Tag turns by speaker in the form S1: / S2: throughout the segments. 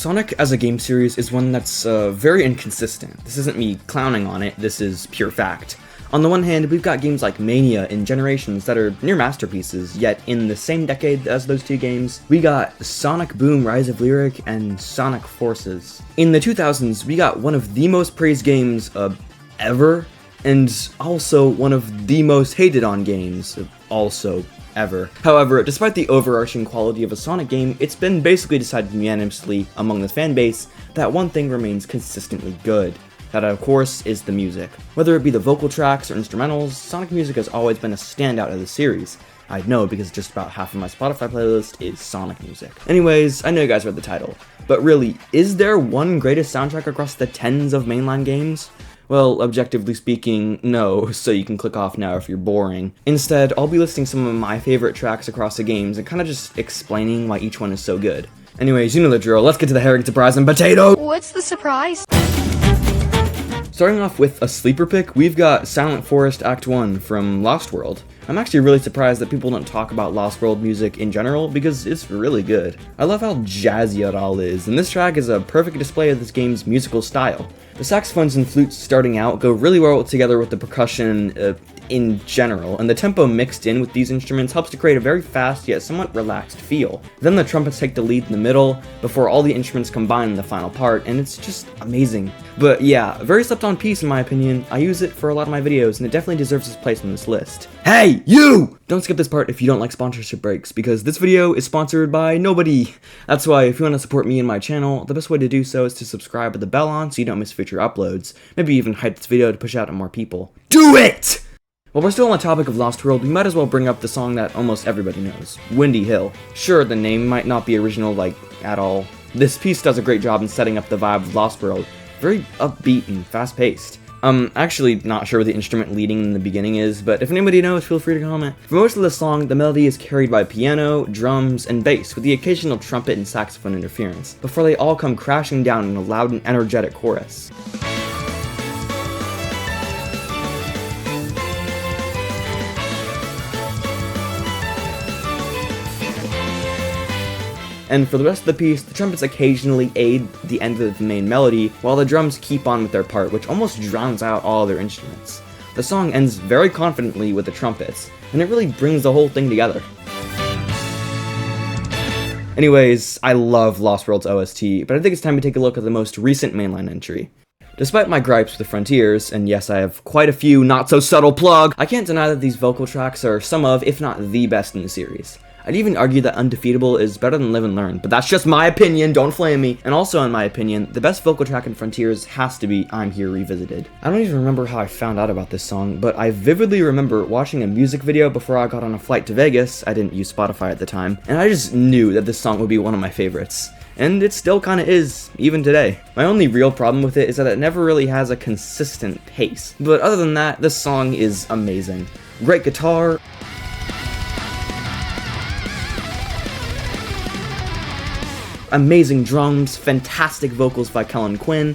S1: Sonic as a game series is one that's very inconsistent. This isn't me clowning on it, this is pure fact. On the one hand, we've got games like Mania and Generations that are near masterpieces, yet in the same decade as those two games, we got Sonic Boom Rise of Lyric and Sonic Forces. In the 2000s, we got one of the most praised games ever, and also one of the most hated on games also ever. However, despite the overarching quality of a Sonic game, it's been basically decided unanimously among the fanbase that one thing remains consistently good. That, of course, is the music. Whether it be the vocal tracks or instrumentals, Sonic music has always been a standout of the series. I know because just about half of my Spotify playlist is Sonic music. Anyways, I know you guys read the title, but really, is there one greatest soundtrack across the tens of mainline games? Well, objectively speaking, no, so you can click off now if you're boring. Instead, I'll be listing some of my favorite tracks across the games and kind of just explaining why each one is so good. Anyways, you know the drill, let's get to the herring surprise and potato!
S2: What's the surprise?
S1: Starting off with a sleeper pick, we've got Silent Forest Act 1 from Lost World. I'm actually really surprised that people don't talk about Lost World music in general because it's really good. I love how jazzy it all is, and this track is a perfect display of this game's musical style. The saxophones and flutes starting out go really well together with the percussion in general, and the tempo mixed in with these instruments helps to create a very fast yet somewhat relaxed feel. Then the trumpets take the lead in the middle, before all the instruments combine in the final part, and it's just amazing. But yeah, a very slept on piece in my opinion. I use it for a lot of my videos, and it definitely deserves its place on this list. Hey, you! Don't skip this part if you don't like sponsorship breaks, because this video is sponsored by nobody. That's why if you want to support me and my channel, the best way to do so is to subscribe with the bell on so you don't miss future uploads. Maybe even hype this video to push out to more people. Do it! While we're still on the topic of Lost World, we might as well bring up the song that almost everybody knows, Windy Hill. Sure, the name might not be original, at all. This piece does a great job in setting up the vibe of Lost World. Very upbeat and fast-paced. Actually not sure what the instrument leading in the beginning is, but if anybody knows, feel free to comment. For most of the song, the melody is carried by piano, drums, and bass, with the occasional trumpet and saxophone interference, before they all come crashing down in a loud and energetic chorus. And for the rest of the piece, the trumpets occasionally aid the end of the main melody, while the drums keep on with their part, which almost drowns out all other instruments. The song ends very confidently with the trumpets, and it really brings the whole thing together. Anyways, I love Lost World's OST, but I think it's time to take a look at the most recent mainline entry. Despite my gripes with the Frontiers, and yes, I have quite a few not-so-subtle plug, I can't deny that these vocal tracks are some of, if not the best in the series. I'd even argue that Undefeatable is better than Live and Learn, but that's just my opinion, don't flame me. And also, in my opinion, the best vocal track in Frontiers has to be I'm Here Revisited. I don't even remember how I found out about this song, but I vividly remember watching a music video before I got on a flight to Vegas. I didn't use Spotify at the time, and I just knew that this song would be one of my favorites. And it still kinda is, even today. My only real problem with it is that it never really has a consistent pace. But other than that, this song is amazing. Great guitar, amazing drums, fantastic vocals by Kellin Quinn,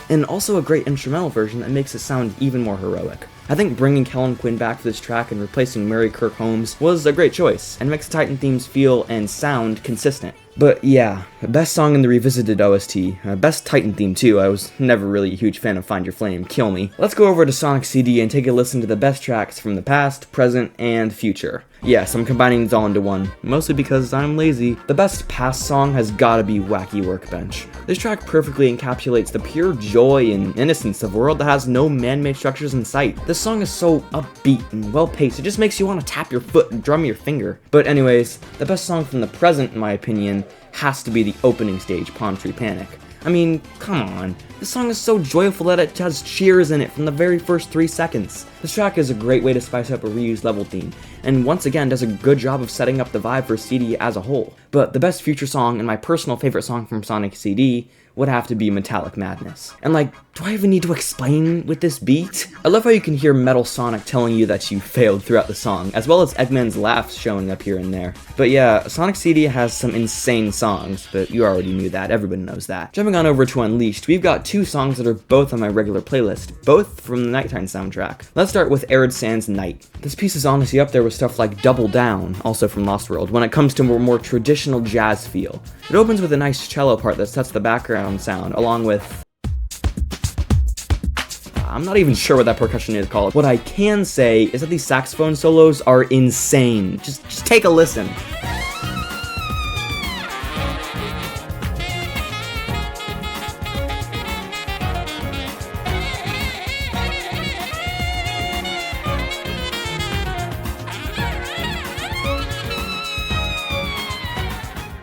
S1: and also a great instrumental version that makes it sound even more heroic. I think bringing Kellin Quinn back for this track and replacing Mary Kirk Holmes was a great choice, and makes the Titan themes feel and sound consistent. But yeah, best song in the revisited OST, best Titan theme too. I was never really a huge fan of Find Your Flame, kill me. Let's go over to Sonic CD and take a listen to the best tracks from the past, present, and future. Yes, I'm combining these all into one, mostly because I'm lazy. The best past song has gotta be Wacky Workbench. This track perfectly encapsulates the pure joy and innocence of a world that has no man-made structures in sight. This song is so upbeat and well-paced, it just makes you want to tap your foot and drum your finger. But anyways, the best song from the present, in my opinion, has to be the opening stage, Palm Tree Panic. I mean, come on. This song is so joyful that it has cheers in it from the very first 3 seconds. This track is a great way to spice up a reused level theme, and once again does a good job of setting up the vibe for CD as a whole. But the best future song, and my personal favorite song from Sonic CD, would have to be Metallic Madness. And like, do I even need to explain with this beat? I love how you can hear Metal Sonic telling you that you failed throughout the song, as well as Eggman's laughs showing up here and there. But yeah, Sonic CD has some insane songs, but you already knew that, everybody knows that. Jumping on over to Unleashed, we've got 2 songs that are both on my regular playlist, both from the Nighttime soundtrack. Let's start with Arid Sands Night. This piece is honestly up there with stuff like Double Down, also from Lost World, when it comes to a more traditional jazz feel. It opens with a nice cello part that sets the background sound, along with... I'm not even sure what that percussion is called. What I can say is that these saxophone solos are insane. Just take a listen.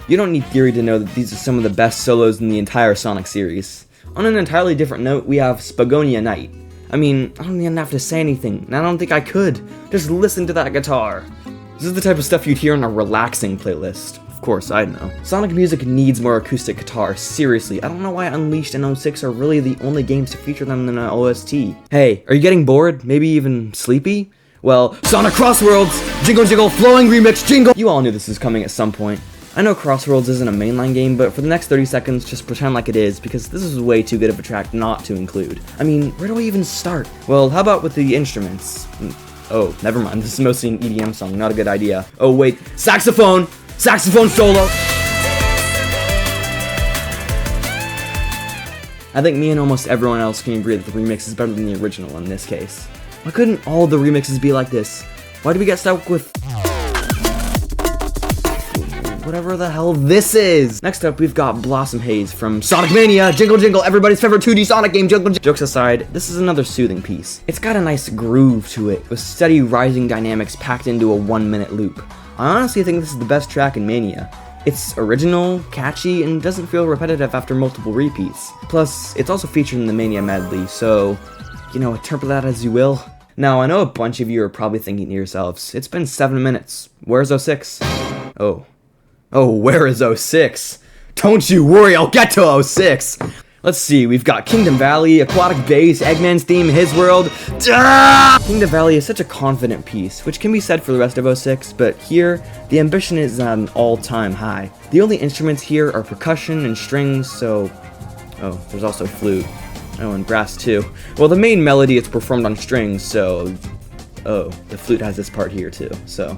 S1: You don't need theory to know that these are some of the best solos in the entire Sonic series. On an entirely different note, we have Spagonia Night. I mean, I don't even have to say anything, and I don't think I could. Just listen to that guitar. This is the type of stuff you'd hear on a relaxing playlist. Of course, I know. Sonic music needs more acoustic guitar, seriously. I don't know why Unleashed and 06 are really the only games to feature them in an OST. Hey, are you getting bored? Maybe even sleepy? Well, Sonic Crossworlds! Jingle Jingle Flowing Remix Jingle! You all knew this was coming at some point. I know Crossworlds isn't a mainline game, but for the next 30 seconds, just pretend like it is, because this is way too good of a track not to include. I mean, where do I even start? Well, how about with the instruments? Oh, never mind, this is mostly an EDM song, not a good idea. Oh wait, saxophone! Saxophone solo! I think me and almost everyone else can agree that the remix is better than the original in this case. Why couldn't all the remixes be like this? Why do we get stuck with... whatever the hell this is. Next up, we've got Blossom Haze from Sonic Mania, Jingle Jingle, everybody's favorite 2D Sonic game, Jingle Jingle. Jokes aside, this is another soothing piece. It's got a nice groove to it, with steady rising dynamics packed into a 1-minute loop. I honestly think this is the best track in Mania. It's original, catchy, and doesn't feel repetitive after multiple repeats. Plus, it's also featured in the Mania medley, so, you know, interpret that as you will. Now, I know a bunch of you are probably thinking to yourselves, it's been 7 minutes, where's 06? Oh, where is 06? Don't you worry, I'll get to 06! Let's see, we've got Kingdom Valley, Aquatic Base, Eggman's Theme, His World. Kingdom Valley is such a confident piece, which can be said for the rest of 06, but here, the ambition is at an all-time high. The only instruments here are percussion and strings, so... oh, there's also flute. Oh, and brass too. Well, the main melody is performed on strings, so... oh, the flute has this part here too, so...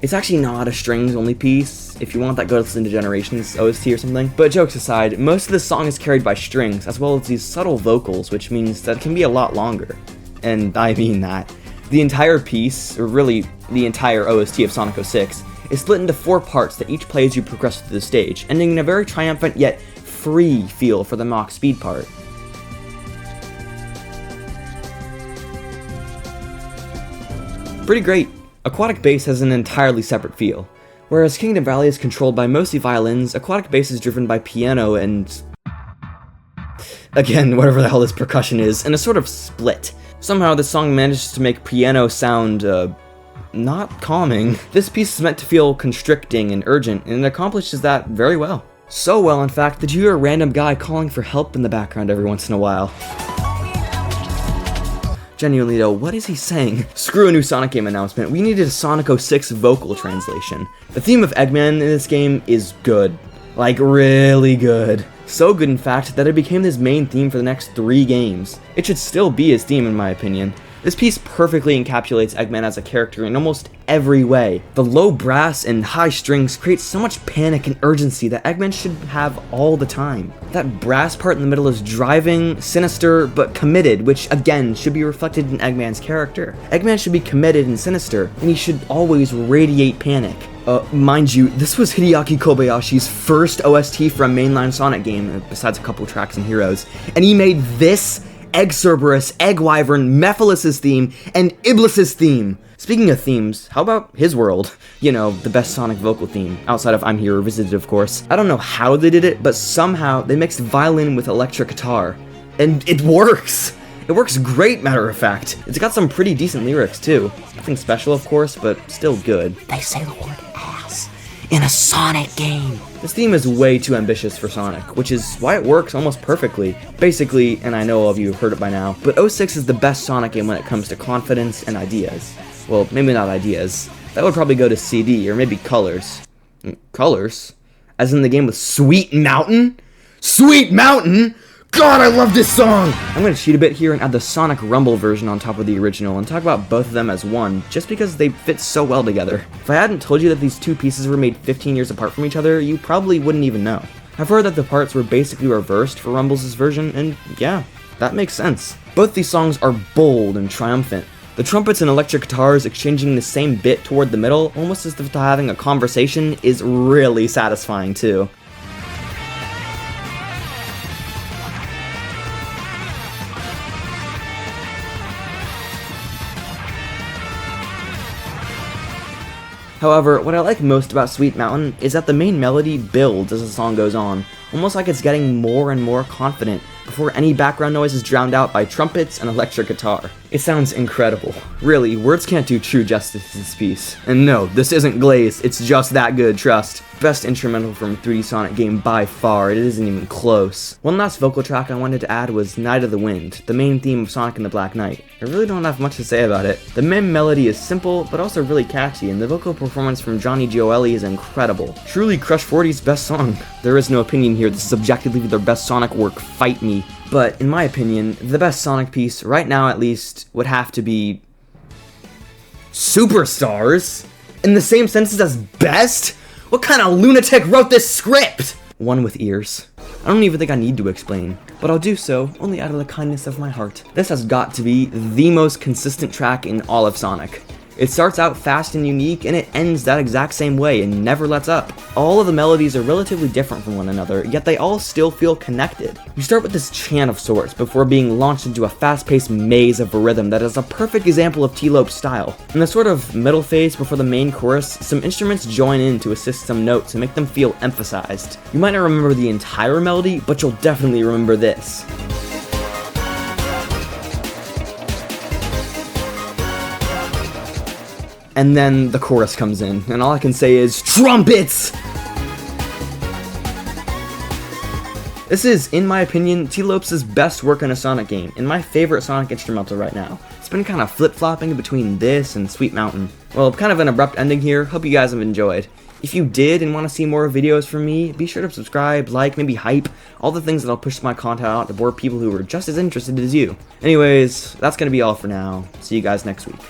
S1: it's actually not a strings-only piece. If you want that, go listen to Generations OST or something. But jokes aside, most of the song is carried by strings, as well as these subtle vocals, which means that it can be a lot longer. And I mean that. The entire piece, or really the entire OST of Sonic 06, is split into 4 parts that each play as you progress through the stage, ending in a very triumphant yet free feel for the Mach Speed part. Pretty great. Aquatic Base has an entirely separate feel. Whereas Kingdom Valley is controlled by mostly violins, Aquatic Base is driven by piano and... again, whatever the hell this percussion is, and a sort of split. Somehow this song manages to make piano sound, not calming. This piece is meant to feel constricting and urgent, and it accomplishes that very well. So well, in fact, that you hear a random guy calling for help in the background every once in a while. Genuinely though, what is he saying? Screw a new Sonic game announcement, we needed a Sonic 06 vocal translation. The theme of Eggman in this game is good. Like, really good. So good, in fact, that it became his main theme for the next 3 games. It should still be his theme, in my opinion. This piece perfectly encapsulates Eggman as a character in almost every way. The low brass and high strings create so much panic and urgency that Eggman should have all the time. That brass part in the middle is driving, sinister, but committed, which again should be reflected in Eggman's character. Eggman should be committed and sinister, and he should always radiate panic. Mind you, this was Hideaki Kobayashi's first OST for a mainline Sonic game, besides a couple tracks and Heroes, and he made this Egg Cerberus, Egg Wyvern, Mephiles' theme, and Iblis' theme. Speaking of themes, how about His World? You know, the best Sonic vocal theme, outside of I'm Here Revisited, of course. I don't know how they did it, but somehow they mixed violin with electric guitar. And it works! It works great, matter of fact. It's got some pretty decent lyrics, too. Nothing special, of course, but still good.
S2: They say the word ass
S1: in a Sonic game. This theme is way too ambitious for Sonic, which is why it works almost perfectly. Basically, and I know all of you have heard it by now, but 06 is the best Sonic game when it comes to confidence and ideas. Well, maybe not ideas. That would probably go to CD, or maybe Colors. Colors? As in the game with Sweet Mountain? Sweet Mountain? God, I love this song! I'm gonna cheat a bit here and add the Sonic Rumble version on top of the original and talk about both of them as one, just because they fit so well together. If I hadn't told you that these two pieces were made 15 years apart from each other, you probably wouldn't even know. I've heard that the parts were basically reversed for Rumble's version, and yeah, that makes sense. Both these songs are bold and triumphant. The trumpets and electric guitars exchanging the same bit toward the middle, almost as if they're having a conversation, is really satisfying too. However, what I like most about Sweet Mountain is that the main melody builds as the song goes on, almost like it's getting more and more confident before any background noise is drowned out by trumpets and electric guitar. It sounds incredible. Really, words can't do true justice to this piece. And no, this isn't Glaze, it's just that good, trust. Best instrumental from a 3D Sonic game by far, it isn't even close. One last vocal track I wanted to add was Night of the Wind, the main theme of Sonic and the Black Knight. I really don't have much to say about it. The main melody is simple, but also really catchy, and the vocal performance from Johnny Gioeli is incredible. Truly Crush 40's best song. There is no opinion here, this is objectively their best Sonic work, fight me. But, in my opinion, the best Sonic piece, right now at least, would have to be... Superstars? In the same senses as best? What kind of lunatic wrote this script? One with ears. I don't even think I need to explain, but I'll do so only out of the kindness of my heart. This has got to be the most consistent track in all of Sonic. It starts out fast and unique, and it ends that exact same way and never lets up. All of the melodies are relatively different from one another, yet they all still feel connected. You start with this chant of sorts before being launched into a fast-paced maze of a rhythm that is a perfect example of T-Lope's style. In the sort of middle phase before the main chorus, some instruments join in to assist some notes and make them feel emphasized. You might not remember the entire melody, but you'll definitely remember this. And then the chorus comes in, and all I can say is, trumpets! This is, in my opinion, T-Lope's best work in a Sonic game, and my favorite Sonic instrumental right now. It's been kind of flip-flopping between this and Sweet Mountain. Well, kind of an abrupt ending here, hope you guys have enjoyed. If you did and want to see more videos from me, be sure to subscribe, like, maybe hype, all the things that'll push my content out to more people who are just as interested as you. Anyways, that's gonna be all for now. See you guys next week.